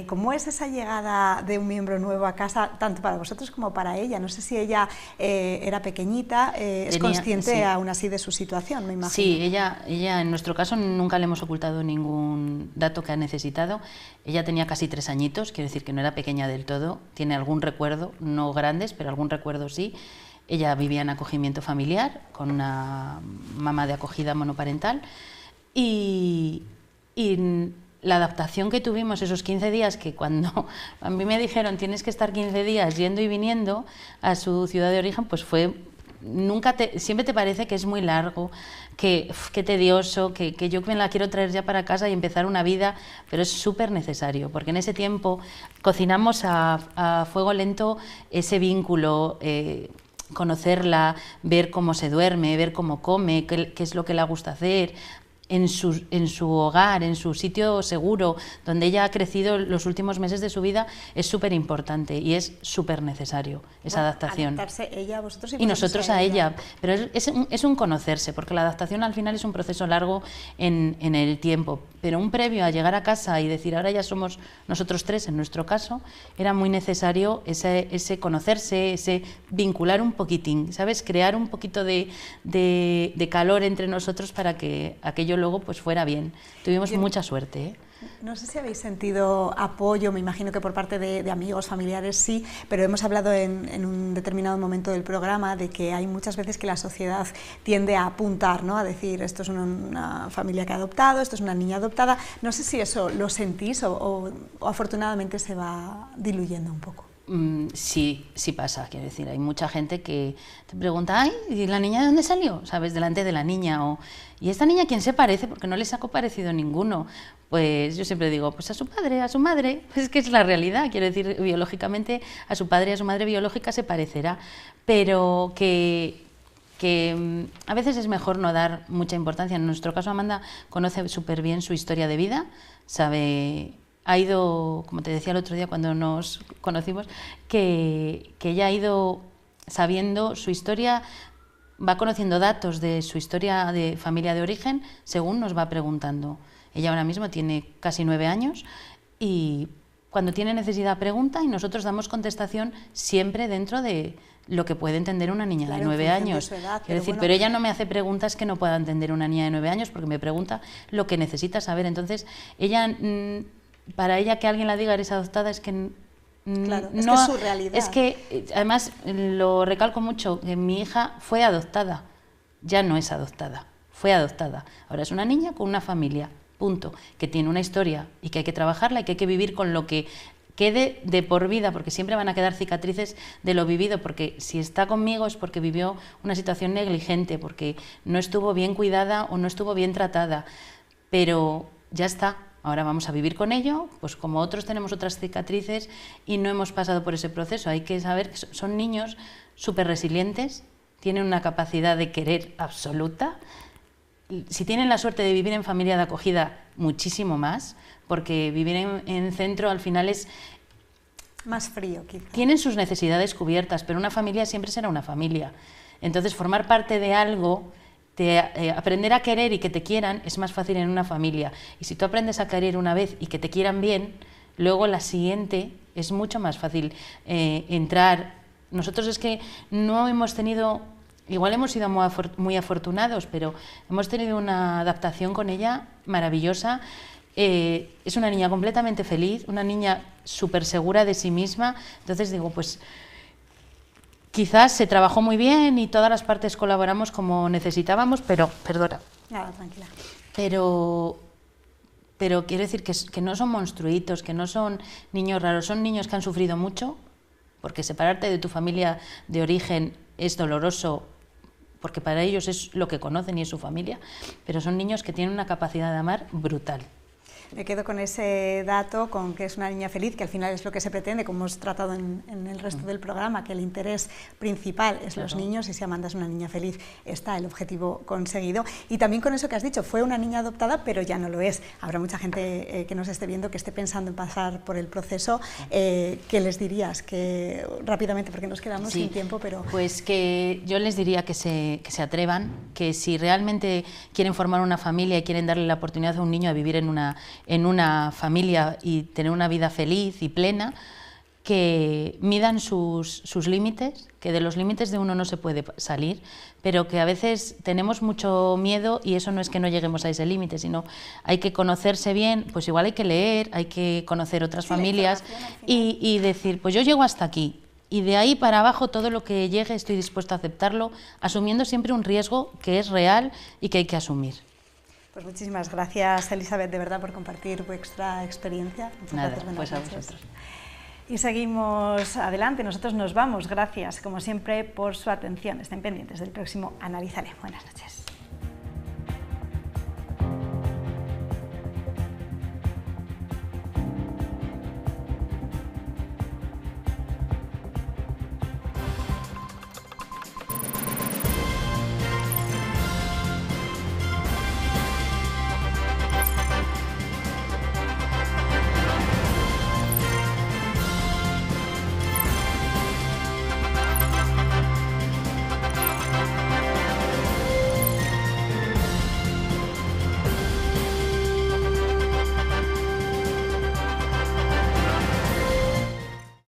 B: ¿Cómo es esa llegada de un miembro nuevo a casa, tanto para vosotros como para ella? No sé si ella era pequeñita, es consciente sí, aún así de su situación, me imagino.
F: Sí, ella en nuestro caso nunca le hemos ocultado ningún dato que ha necesitado. Ella tenía casi 3 añitos, quiere decir que no era pequeña del todo, tiene algún recuerdo, no grandes, pero algún recuerdo sí. Ella vivía en acogimiento familiar, con una mamá de acogida monoparental, y la adaptación que tuvimos esos 15 días, que cuando a mí me dijeron tienes que estar 15 días yendo y viniendo a su ciudad de origen, pues fue... siempre te parece que es muy largo, que tedioso, que yo me la quiero traer ya para casa y empezar una vida, pero es súper necesario, porque en ese tiempo cocinamos a fuego lento ese vínculo, conocerla, ver cómo se duerme, ver cómo come, qué es lo que le gusta hacer, en su hogar, en su sitio seguro, donde ella ha crecido los últimos meses de su vida, es súper importante y es súper necesario esa adaptación.
B: Adaptarse ella a vosotros
F: y nosotros a ella. Pero es un conocerse, porque la adaptación al final es un proceso largo en el tiempo. pero un previo a llegar a casa y decir ahora ya somos nosotros tres, en nuestro caso, era muy necesario ese conocerse, ese vincular un poquitín, ¿sabes? Crear un poquito de calor entre nosotros para que aquello luego pues fuera bien. Tuvimos mucha suerte, ¿eh?
B: No sé si habéis sentido apoyo, me imagino que por parte de amigos, familiares sí, pero hemos hablado en un determinado momento del programa de que hay muchas veces que la sociedad tiende a apuntar, ¿no? A decir esto es una familia que ha adoptado, esto es una niña adoptada. No sé si eso lo sentís o afortunadamente se va diluyendo un poco.
F: Sí, sí pasa, quiero decir, hay mucha gente que te pregunta, ay, ¿y la niña de dónde salió? ¿Sabes? Delante de la niña, o ¿y esta niña quién se parece? Porque no les ha parecido ninguno. Pues yo siempre digo, pues a su padre, a su madre, pues es que es la realidad, quiero decir, biológicamente a su padre y a su madre biológica se parecerá, pero que a veces es mejor no dar mucha importancia. En nuestro caso Amanda conoce súper bien su historia de vida, sabe... Ha ido, como te decía el otro día cuando nos conocimos, que ella ha ido sabiendo su historia, va conociendo datos de su historia de familia de origen según nos va preguntando. Ella ahora mismo tiene casi 9 años y cuando tiene necesidad pregunta y nosotros damos contestación siempre dentro de lo que puede entender una niña de 9 años. Pero ella no me hace preguntas que no pueda entender una niña de 9 años porque me pregunta lo que necesita saber. Entonces, ella... Para ella que alguien la diga eres adoptada es que
B: claro, es
F: no,
B: que es su realidad.
F: Es que además lo recalco mucho, que mi hija fue adoptada, ya no es adoptada, fue adoptada. Ahora es una niña con una familia, punto, que tiene una historia y que hay que trabajarla y que hay que vivir con lo que quede de por vida, porque siempre van a quedar cicatrices de lo vivido, porque si está conmigo es porque vivió una situación negligente, porque no estuvo bien cuidada o no estuvo bien tratada, pero ya está. Ahora vamos a vivir con ello, pues como otros tenemos otras cicatrices y no hemos pasado por ese proceso. Hay que saber que son niños súper resilientes, tienen una capacidad de querer absoluta. Si tienen la suerte de vivir en familia de acogida, muchísimo más, porque vivir en centro al final es...
B: Más frío, quizá.
F: Tienen sus necesidades cubiertas, pero una familia siempre será una familia. Entonces, formar parte de algo... aprender a querer y que te quieran es más fácil en una familia, y si tú aprendes a querer una vez y que te quieran bien, luego la siguiente es mucho más fácil entrar. Nosotros es que no hemos tenido, igual hemos sido muy afortunados, pero hemos tenido una adaptación con ella maravillosa. Es una niña completamente feliz, una niña súper segura de sí misma. Entonces digo, pues quizás se trabajó muy bien y todas las partes colaboramos como necesitábamos, pero, perdona.
B: Nada, tranquila.
F: Pero quiero decir que no son monstruitos, que no son niños raros, son niños que han sufrido mucho, porque separarte de tu familia de origen es doloroso, porque para ellos es lo que conocen y es su familia, pero son niños que tienen una capacidad de amar brutal.
B: Me quedo con ese dato, con que es una niña feliz, que al final es lo que se pretende, como hemos tratado en el resto del programa, que el interés principal es los niños, y si Amanda es una niña feliz, está el objetivo conseguido. Y también con eso que has dicho, fue una niña adoptada, pero ya no lo es. Habrá mucha gente que nos esté viendo, que esté pensando en pasar por el proceso. ¿Qué les dirías? Que rápidamente, porque nos quedamos sin tiempo, pero...
F: Pues que yo les diría que se atrevan, que si realmente quieren formar una familia y quieren darle la oportunidad a un niño a vivir en una familia y tener una vida feliz y plena, que midan sus límites, que de los límites de uno no se puede salir, pero que a veces tenemos mucho miedo y eso no es que no lleguemos a ese límite, sino hay que conocerse bien, pues igual hay que leer, hay que conocer otras familias y decir, pues yo llego hasta aquí y de ahí para abajo todo lo que llegue estoy dispuesto a aceptarlo, asumiendo siempre un riesgo que es real y que hay que asumir.
B: Pues muchísimas gracias, Elizabeth, de verdad, por compartir vuestra experiencia.
F: Nada, pues a vosotros.
B: Y seguimos adelante, nosotros nos vamos. Gracias, como siempre, por su atención. Estén pendientes del próximo Analízale. Buenas noches.